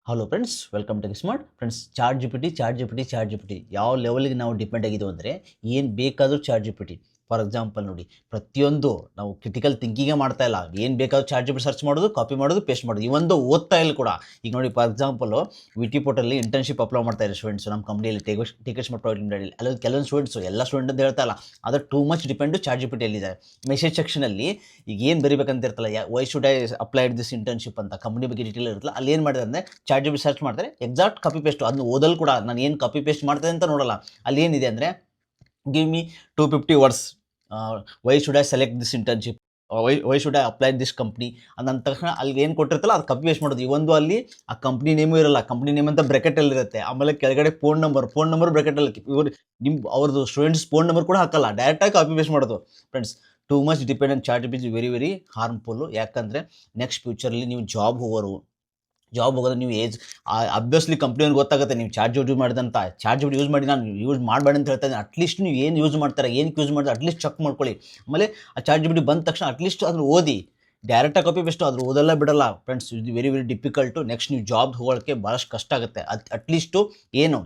Hello friends, welcome to smart friends. Chat G P T ಯಾವ ಲೆವೆಲ್ಗೆ ನಾವು depend ಆಗಿದ್ದೀವಿ ಅಂದರೆ ಏನು ಬೇಕಾದರೂ chat G P T. For example ನೋಡಿ, ಪ್ರತಿಯೊಂದು ನಾವು ಕ್ರಿಟಿಕಲ್ ಥಿಂಕಿಂಗೇ ಮಾಡ್ತಾ ಇಲ್ಲ. ಏನು ಬೇಕಾದ್ರೂ chat G P T search ಮಾಡೋದು, ಕಾಪಿ ಮಾಡೋದು, ಪೇಸ್ಟ್ ಮಾಡೋದು. ಇವೊಂದು ಓದ್ತಾ ಇಲ್ಲ ಕೂಡ. ಈಗ ನೋಡಿ, ಫಾರ್ ಎಕ್ಸಾಂಪಲು ವಿ ಟಿ ಪೋರ್ಟಲ್ಲಿ ಇಂಟರ್ನ್ಶಿಪ್ ಅಪ್ಲೈ ಮಾಡ್ತಾ ಇದ್ದಾರೆ ಸ್ಟೂಡೆಂಟ್ಸ್ ನಮ್ಮ ಕಂಪ್ನಿಯಲ್ಲಿ ಟಿಕೆಟ್ಸ್ ಮತ್ತು ಪ್ರೊವೈಡ್ ಲಿಮಿಟೆಡ್. ಅಲ್ಲಿ ಕೆಲವೊಂದು ಸ್ಟೂಡೆಂಟ್ಸು, ಎಲ್ಲ ಸ್ಟೂಡೆಂಟ್ ಅಂತ ಹೇಳ್ತಾ ಇಲ್ಲ, ಅದು too much depend chat G P ಟಿಯಲ್ಲಿದ್ದಾರೆ. ಮೆಸೇಜ್ ಸೆಕ್ಷನಲ್ಲಿ ಈಗ ಏನು ಬರೀಬೇಕಂತ ಇರ್ತಲ್ಲ, why should I applied this internship ಅಂತ ಕಂಪ್ನಿ ಬಗ್ಗೆ ಡೀಟೇಲ್ ಇರುತ್ತಲ್ಲ, ಅಲ್ಲಿ ಏನು ಮಾಡಿದ್ರೆ ಅಂದರೆ chat G P T search ಮಾಡ್ತಾರೆ, ಎಕ್ಸಾಕ್ಟ್ ಕಾಪಿ ಪೇಸ್ಟು. ಅದನ್ನ ಓದಲು ಕೂಡ ನಾನು ಏನು ಕಾಪಿ ಪೇಸ್ಟ್ ಮಾಡ್ತೇನೆ ಅಂತ ನೋಡಲ್ಲ. ಅಲ್ಲಿ ಏನಿದೆ ಅಂದರೆ give me 250 words, Y should I select this internship, Y should I apply this company ಅಂದ ತಕ್ಷಣ ಅಲ್ಲಿ ಏನು ಕೊಟ್ಟಿರ್ತಲ್ಲ ಅದು ಕಾಪಿ ಪೇಸ್ಟ್ ಮಾಡೋದು. ಇವೊಂದು ಅಲ್ಲಿ ಆ ಕಂಪ್ನಿ ನೇಮು ಇರಲ್ಲ, ಕಂಪ್ನಿ ನೇಮ್ ಅಂತ ಬ್ರ್ಯಾಕೆಟಲ್ಲಿ ಇರುತ್ತೆ. ಆಮೇಲೆ ಕೆಳಗಡೆ ಫೋನ್ ನಂಬರ್ ಬ್ರ್ಯಾಕೆಟಲ್ಲಿ ಇವರು ಅವ್ರದ್ದು ಸ್ಟೂಡೆಂಟ್ಸ್ ಫೋನ್ ನಂಬರ್ ಕೂಡ ಹಾಕಲ್ಲ, ಡೈರೆಕ್ಟಾಗಿ ಕಾಪಿ ಪೇಸ್ಟ್ ಮಾಡೋದು. Friends, too much dependent chat G P T very very harmful. ಯಾಕಂದರೆ ನೆಕ್ಸ್ಟ್ ಫ್ಯೂಚರಲ್ಲಿ ನೀವು ಜಾಬ್ ಹೋಗೋದು ನೀವು ಅಬ್ವಿಯಸ್ಲಿ ಕಂಪ್ನಿಯವ್ರಿಗೆ ಗೊತ್ತಾಗುತ್ತೆ ನೀವು ಚಾಟ್ ಜಿ ಪಿ ಟಿ ಮಾಡಿದಂತ. Chat G P T use ಮಾಡಿ ನಾನು ಯೂಸ್ ಮಾಡಬೇಡಿ ಅಂತ ಹೇಳ್ತಾ ಇದ್ದೀನಿ. ಅಟ್ಲೀಸ್ಟ್ ನೀವು ಏನು ಯೂಸ್ ಮಾಡ್ತಾರೆ, ಏನಕ್ಕೆ ಯೂಸ್ ಮಾಡ್ತಾರೆ ಅಟ್ಲೀಸ್ಟ್ ಚೆಕ್ ಮಾಡ್ಕೊಳ್ಳಿ. ಆಮೇಲೆ ಆ ಚಾಟ್ ಜಿ ಪಿ ಟಿ ಬಂದ ತಕ್ಷಣ ಅಟ್ಲೀಸ್ಟ್ ಅದನ್ನು ಓದಿ. ಡೈರೆಕ್ಟಾಗಿ ಕಾಪಿ ಪೇಸ್ಟು ಅದ್ರ ಓದಲ್ಲ ಬಿಡಲ್ಲ ಫ್ರೆಂಡ್ಸ್. ಇದು ವೆರಿ ವೆರಿ ಡಿಫಿಕಲ್ಟು. ನೆಕ್ಸ್ಟ್ ನೀವು ಜಾಬ್ ಹೋಗೋಕ್ಕೆ ಭಾಳಷ್ಟು ಕಷ್ಟ ಆಗುತ್ತೆ. ಅಟ್ಲೀಸ್ಟು ಏನು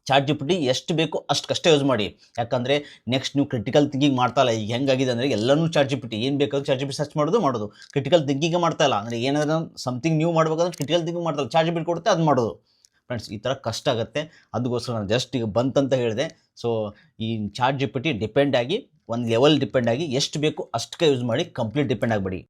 ಚಾಟ್ ಜಿ ಪಿ ಟಿ ಎಷ್ಟು ಬೇಕು ಅಷ್ಟು ಕಷ್ಟ ಯೂಸ್ ಮಾಡಿ. ಯಾಕಂದರೆ ನೆಕ್ಸ್ಟ್ ನೀವು ಕ್ರಿಟಿಕಲ್ ಥಿಂಕಿಂಗ್ ಮಾಡ್ತಾ ಇಲ್ಲ. ಈಗ ಹೆಂಗಾಗಿದೆ ಅಂದರೆ ಎಲ್ಲನೂ ಚಾಟ್ ಜಿ ಪಿ ಟಿ, ಏನು ಬೇಕಾದ್ರೂ chat G P T search ಮಾಡೋದು. ಕ್ರಿಟಿಕಲ್ ಥಿಂಕಿಂಗೇ ಮಾಡ್ತಾ ಇಲ್ಲ. ಅಂದರೆ ಏನಾದರೂ ಸಮಥಿಂಗ್ ನ್ಯೂ ಮಾಡ್ಬೇಕಂದ್ರೆ ಕ್ರಿಟಿಕಲ್ ಥಿಂಕಿಂಗ್ ಮಾಡ್ತಾರೆ, ಚಾಟ್ ಜಿ ಪಿ ಟಿ ಕೊಡುತ್ತೆ ಅದು ಮಾಡೋದು. ಫ್ರೆಂಡ್ಸ್, ಈ ಥರ ಕಷ್ಟ ಆಗುತ್ತೆ. ಅದಕ್ಕೋಸ್ಕರ ನಾನು ಜಸ್ಟ್ ಈಗ ಬಂತಂತ ಹೇಳಿದೆ. ಸೊ ಈ chat G P T depend ಆಗಿ, ಒಂದು ಲೆವೆಲ್ ಡಿಪೆಂಡ್ ಆಗಿ ಎಷ್ಟು ಬೇಕು ಅಷ್ಟಕ್ಕೆ ಯೂಸ್ ಮಾಡಿ, ಕಂಪ್ಲೀಟ್ ಡಿಪೆಂಡ್ ಆಗಬೇಡಿ.